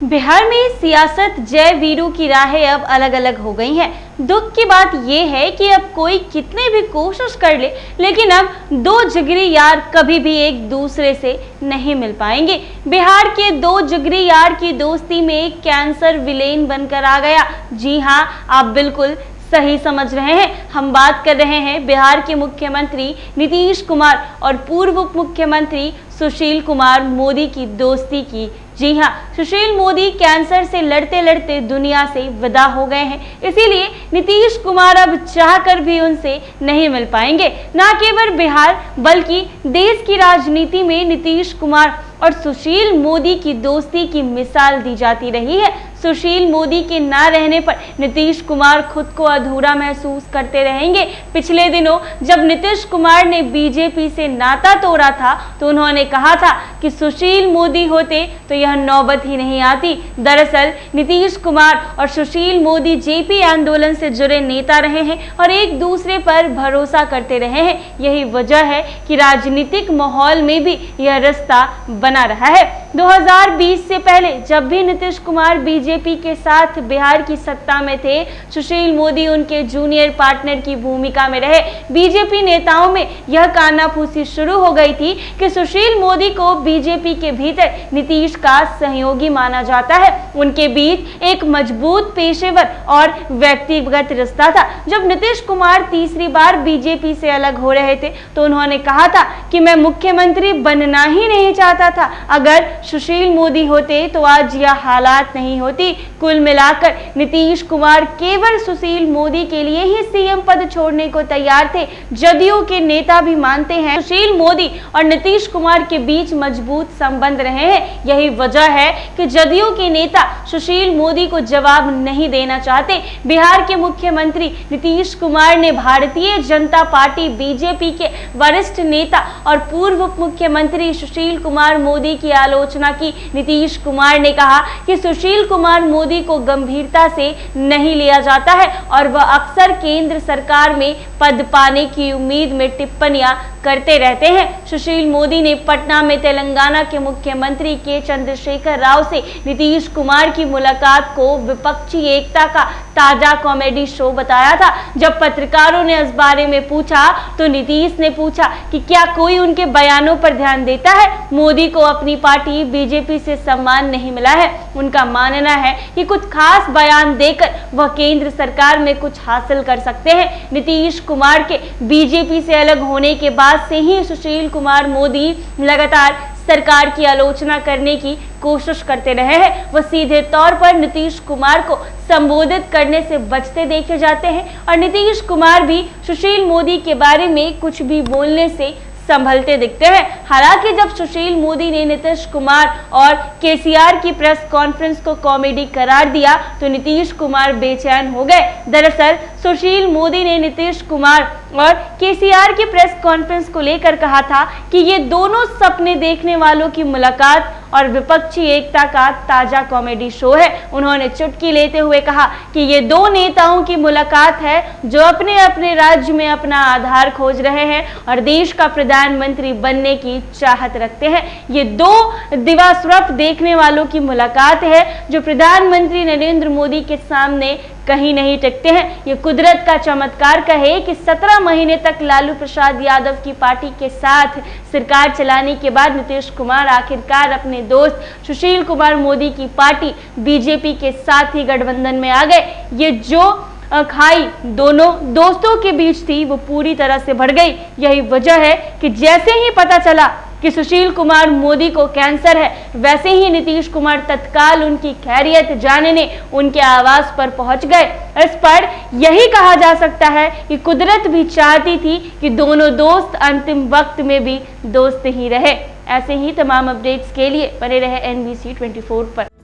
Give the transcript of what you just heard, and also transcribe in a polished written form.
बिहार में सियासत जय वीरू की राहें अब अलग अलग हो गई हैं। दुख की बात यह है कि अब कोई कितने भी कोशिश कर ले, लेकिन अब दो जिगरी यार कभी भी एक दूसरे से नहीं मिल पाएंगे। बिहार के दो जिगरी यार की दोस्ती में कैंसर विलेन बनकर आ गया। जी हां, आप बिल्कुल सही समझ रहे हैं। हम बात कर रहे हैं बिहार के मुख्यमंत्री नीतीश कुमार और पूर्व उप मुख्यमंत्री सुशील कुमार मोदी की दोस्ती की। जी हां, सुशील मोदी कैंसर से लड़ते लड़ते दुनिया से विदा हो गए हैं, इसीलिए नीतीश कुमार अब चाहकर भी उनसे नहीं मिल पाएंगे। न केवल बिहार बल्कि देश की राजनीति में नीतीश कुमार और सुशील मोदी की दोस्ती की मिसाल दी जाती रही है। सुशील मोदी के न रहने पर नीतीश कुमार खुद को अधूरा महसूस करते रहेंगे। पिछले दिनों जब नीतीश कुमार ने बीजेपी से नाता तोड़ा था तो उन्होंने कहा था कि सुशील मोदी होते तो यह नौबत ही नहीं आती। दरअसल नीतीश कुमार और सुशील मोदी जेपी आंदोलन से जुड़े नेता रहे हैं और एक दूसरे पर भरोसा करते रहे हैं। यही वजह है कि राजनीतिक माहौल में भी यह रिश्ता बना रहा है। 2020 से पहले जब भी नीतीश कुमार बीजेपी के साथ बिहार की सत्ता में थे, सुशील मोदी उनके जूनियर पार्टनर की भूमिका में रहे। बीजेपी नेताओं में यह कानाफूसी शुरू हो गई थी कि सुशील मोदी को बीजेपी के भीतर नीतीश का सहयोगी माना जाता है। उनके बीच एक मजबूत पेशेवर और व्यक्तिगत रिश्ता था। जब नीतीश कुमार तीसरी बार बीजेपी से अलग हो रहे थे तो उन्होंने कहा था कि मैं मुख्यमंत्री बनना ही नहीं चाहता था। अगर सुशील मोदी होते तो आज यह हालात नहीं होती। कुल मिलाकर नीतीश कुमार केवल सुशील मोदी के लिए ही सीएम पद छोड़ने को तैयार थे। जदयू के नेता भी मानते हैं सुशील मोदी और नीतीश कुमार के बीच मजबूत संबंध रहे हैं। यही वजह है कि जदयू के नेता सुशील मोदी को जवाब नहीं देना चाहते। बिहार के मुख्यमंत्री नीतीश कुमार ने भारतीय जनता पार्टी बीजेपी के वरिष्ठ नेता और पूर्व उप मुख्यमंत्री सुशील कुमार मोदी की आलोचना की। नीतीश कुमार ने कहा कि सुशील कुमार मोदी को गंभीरता से नहीं लिया जाता है और वह अक्सर केंद्र सरकार में पद पाने की उम्मीद में टिप्पणियां करते रहते हैं। सुशील मोदी ने पटना में तेलंगाना के मुख्यमंत्री के चंद्रशेखर राव से नीतीश कुमार की मुलाकात को विपक्षी एकता का ताजा कॉमेडी शो बताया था। जब पत्रकारों ने इस बारे में पूछा तो नीतीश ने पूछा कि क्या कोई उनके बयानों पर ध्यान देता है। मोदी को अपनी पार्टी बीजेपी से सम्मान नहीं मिला है। उनका मानना है कि कुछ खास बयान देकर वह केंद्र सरकार में कुछ हासिल कर सकते हैं। नीतीश कुमार के बीजेपी से अलग होने के बाद से ही सुशील कुमार मोदी लगातार सरकार की आलोचना करने की कोशिश करते रहे हैं। वह सीधे तौर पर नीतीश कुमार को संबोधित करने से बचते देखे जाते हैं और नीतीश कुमार भी सुशील मोदी के बारे में कुछ भी बोलने से संभलते दिखते हैं। हालांकि जब सुशील मोदी ने नीतीश कुमार और केसीआर की प्रेस कॉन्फ्रेंस को कॉमेडी करार दिया तो नीतीश कुमार बेचैन हो गए। दरअसल सुशील मोदी ने नीतीश कुमार और केसीआर की प्रेस कॉन्फ्रेंस को लेकर कहा था कि ये दोनों सपने देखने वालों की मुलाकात और विपक्षी एकता का ताजा कॉमेडी शो है। उन्होंने चुटकी लेते हुए कहा कि ये दो नेताओं की मुलाकात है जो अपने अपने राज्य में अपना आधार खोज रहे हैं और देश का प्रधानमंत्री बनने की चाहत रखते हैं। ये दो दिवास्वप्न देखने वालों की मुलाकात है जो प्रधानमंत्री नरेंद्र मोदी के सामने कहीं नहीं टिकते हैं। ये कुदरत का चमत्कार कहे कि 17 महीने तक लालू प्रसाद यादव की पार्टी के साथ सरकार चलाने के बाद नीतीश कुमार आखिरकार अपने दोस्त सुशील कुमार मोदी की पार्टी बीजेपी के साथ ही गठबंधन में आ गए। ये जो खाई दोनों दोस्तों के बीच थी वो पूरी तरह से बढ़ गई। यही वजह है कि जैसे ही पता चला कि सुशील कुमार मोदी को कैंसर है, वैसे ही नीतीश कुमार तत्काल उनकी खैरियत जानने उनके आवास पर पहुंच गए। इस पर यही कहा जा सकता है कि कुदरत भी चाहती थी कि दोनों दोस्त अंतिम वक्त में भी दोस्त ही रहे। ऐसे ही तमाम अपडेट्स के लिए बने रहे NBC 24 पर।